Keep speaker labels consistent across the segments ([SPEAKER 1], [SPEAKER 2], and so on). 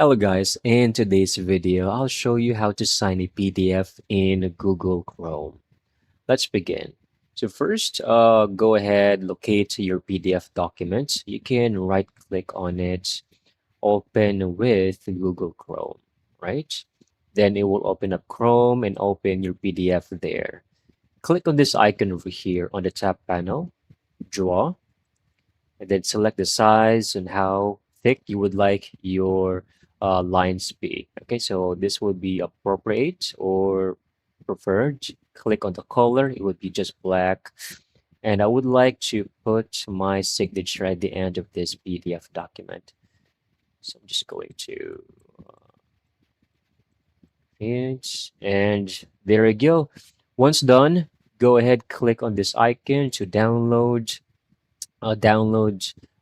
[SPEAKER 1] Hello guys, in today's video, I'll show you how to sign a PDF in Google Chrome. Let's begin. So first, go ahead, locate your PDF document. You can right click on it, open with Google Chrome, right? Then it will open up Chrome and open your PDF there. Click on this icon over here on the top panel, draw, and then select the size and how thick you would like your lines be. Okay, so this would be appropriate or preferred. Click on the color, it would be just black. And I would like to put my signature at the end of this PDF document. So I'm just going to finish, and there we go. Once done, go ahead, click on this icon to download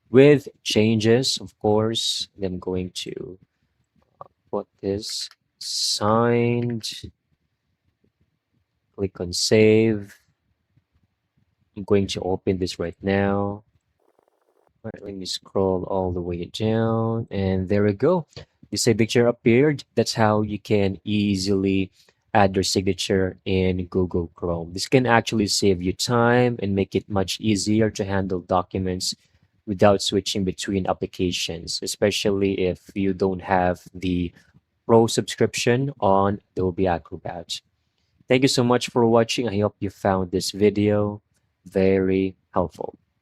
[SPEAKER 1] with changes, of course. I'm going to put this signed, click on save. I'm going to open this right now. All right, let me scroll all the way down, and there we go. The signature appeared. That's how you can easily add your signature in Google Chrome. This can actually save you time and make it much easier to handle documents without switching between applications, especially if you don't have the Pro subscription on Adobe Acrobat. Thank you so much for watching. I hope you found this video very helpful.